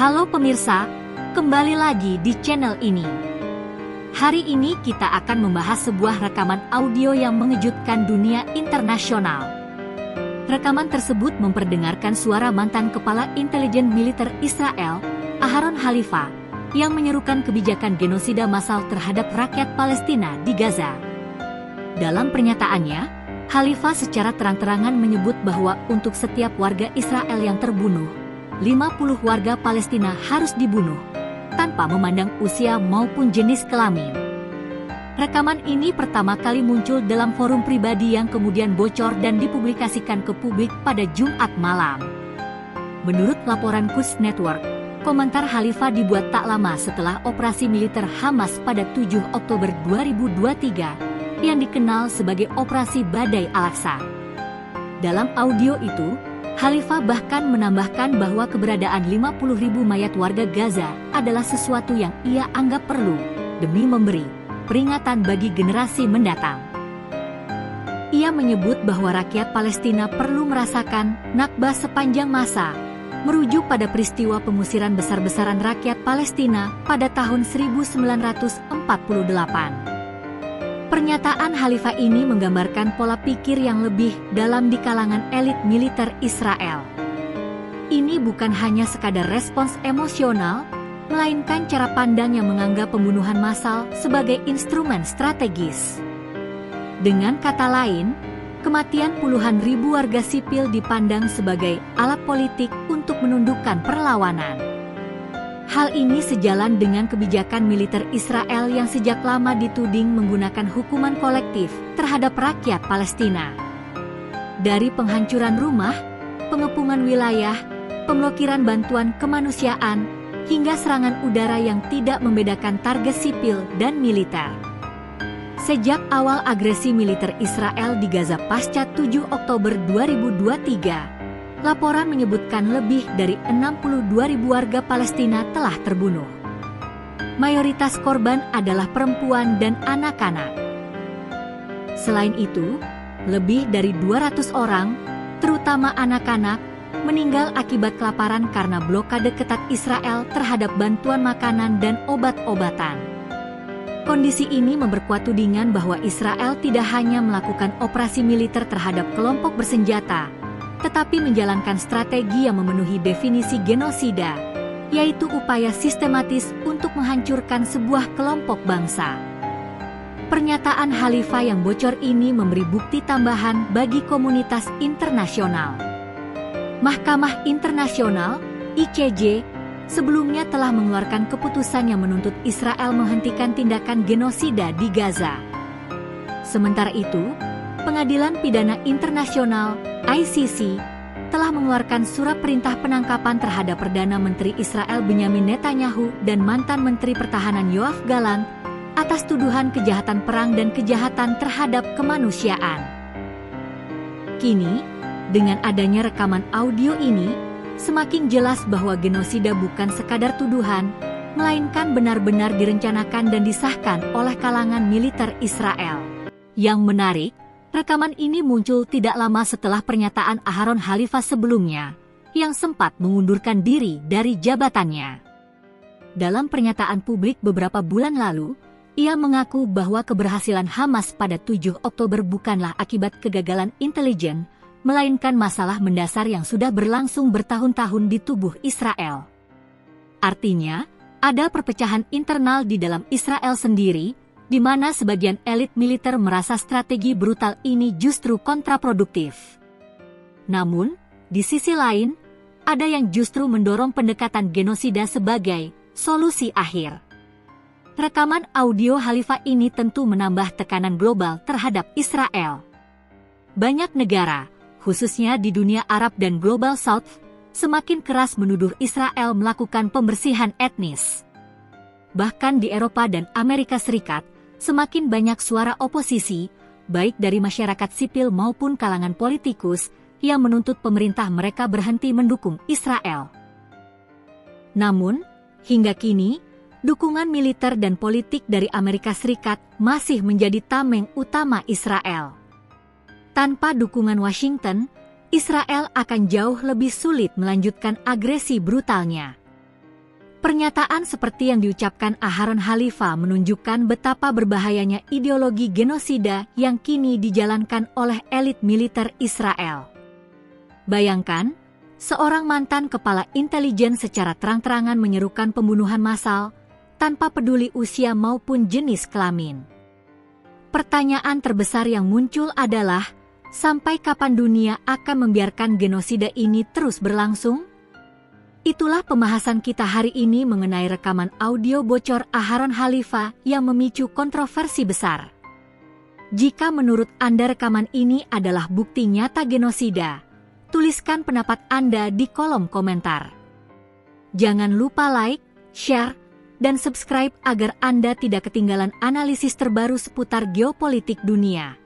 Halo pemirsa, kembali lagi di channel ini. Hari ini kita akan membahas sebuah rekaman audio yang mengejutkan dunia internasional. Rekaman tersebut memperdengarkan suara mantan kepala intelijen militer Israel, Aharon Halifa, yang menyerukan kebijakan genosida massal terhadap rakyat Palestina di Gaza. Dalam pernyataannya, Halifa secara terang-terangan menyebut bahwa untuk setiap warga Israel yang terbunuh, 50 warga Palestina harus dibunuh, tanpa memandang usia maupun jenis kelamin. Rekaman ini pertama kali muncul dalam forum pribadi yang kemudian bocor dan dipublikasikan ke publik pada Jumat malam. Menurut laporan Quds Network, komentar Halifa dibuat tak lama setelah operasi militer Hamas pada 7 Oktober 2023 yang dikenal sebagai Operasi Badai Al-Aqsa. Dalam audio itu, Halifa bahkan menambahkan bahwa keberadaan 50.000 mayat warga Gaza adalah sesuatu yang ia anggap perlu demi memberi peringatan bagi generasi mendatang. Ia menyebut bahwa rakyat Palestina perlu merasakan Nakbah sepanjang masa, merujuk pada peristiwa pengusiran besar-besaran rakyat Palestina pada tahun 1948. Pernyataan Halifa ini menggambarkan pola pikir yang lebih dalam di kalangan elit militer Israel. Ini bukan hanya sekadar respons emosional, melainkan cara pandang yang menganggap pembunuhan massal sebagai instrumen strategis. Dengan kata lain, kematian puluhan ribu warga sipil dipandang sebagai alat politik untuk menundukkan perlawanan. Hal ini sejalan dengan kebijakan militer Israel yang sejak lama dituding menggunakan hukuman kolektif terhadap rakyat Palestina. Dari penghancuran rumah, pengepungan wilayah, pemblokiran bantuan kemanusiaan, hingga serangan udara yang tidak membedakan target sipil dan militer. Sejak awal agresi militer Israel di Gaza pasca 7 Oktober 2023, laporan menyebutkan lebih dari 62.000 warga Palestina telah terbunuh. Mayoritas korban adalah perempuan dan anak-anak. Selain itu, lebih dari 200 orang, terutama anak-anak, meninggal akibat kelaparan karena blokade ketat Israel terhadap bantuan makanan dan obat-obatan. Kondisi ini memperkuat tudingan bahwa Israel tidak hanya melakukan operasi militer terhadap kelompok bersenjata, tetapi menjalankan strategi yang memenuhi definisi genosida, yaitu upaya sistematis untuk menghancurkan sebuah kelompok bangsa. Pernyataan Halifa yang bocor ini memberi bukti tambahan bagi komunitas internasional. Mahkamah Internasional, ICJ, sebelumnya telah mengeluarkan keputusan yang menuntut Israel menghentikan tindakan genosida di Gaza. Sementara itu, Pengadilan Pidana Internasional, ICC, telah mengeluarkan surat perintah penangkapan terhadap Perdana Menteri Israel Benyamin Netanyahu dan mantan Menteri Pertahanan Yoav Gallant atas tuduhan kejahatan perang dan kejahatan terhadap kemanusiaan. Kini, dengan adanya rekaman audio ini, semakin jelas bahwa genosida bukan sekadar tuduhan, melainkan benar-benar direncanakan dan disahkan oleh kalangan militer Israel. Yang menarik, rekaman ini muncul tidak lama setelah pernyataan Aharon Halifa sebelumnya, yang sempat mengundurkan diri dari jabatannya. Dalam pernyataan publik beberapa bulan lalu, ia mengaku bahwa keberhasilan Hamas pada 7 Oktober bukanlah akibat kegagalan intelijen, melainkan masalah mendasar yang sudah berlangsung bertahun-tahun di tubuh Israel. Artinya, ada perpecahan internal di dalam Israel sendiri, di mana sebagian elit militer merasa strategi brutal ini justru kontraproduktif. Namun, di sisi lain, ada yang justru mendorong pendekatan genosida sebagai solusi akhir. Rekaman audio Halifa ini tentu menambah tekanan global terhadap Israel. Banyak negara, khususnya di dunia Arab dan Global South, semakin keras menuduh Israel melakukan pembersihan etnis. Bahkan di Eropa dan Amerika Serikat, semakin banyak suara oposisi, baik dari masyarakat sipil maupun kalangan politikus, yang menuntut pemerintah mereka berhenti mendukung Israel. Namun, hingga kini, dukungan militer dan politik dari Amerika Serikat masih menjadi tameng utama Israel. Tanpa dukungan Washington, Israel akan jauh lebih sulit melanjutkan agresi brutalnya. Pernyataan seperti yang diucapkan Aharon Halifa menunjukkan betapa berbahayanya ideologi genosida yang kini dijalankan oleh elit militer Israel. Bayangkan, seorang mantan kepala intelijen secara terang-terangan menyerukan pembunuhan massal tanpa peduli usia maupun jenis kelamin. Pertanyaan terbesar yang muncul adalah, sampai kapan dunia akan membiarkan genosida ini terus berlangsung? Itulah pembahasan kita hari ini mengenai rekaman audio bocor Aharon Halifa yang memicu kontroversi besar. Jika menurut Anda rekaman ini adalah bukti nyata genosida, tuliskan pendapat Anda di kolom komentar. Jangan lupa like, share, dan subscribe agar Anda tidak ketinggalan analisis terbaru seputar geopolitik dunia.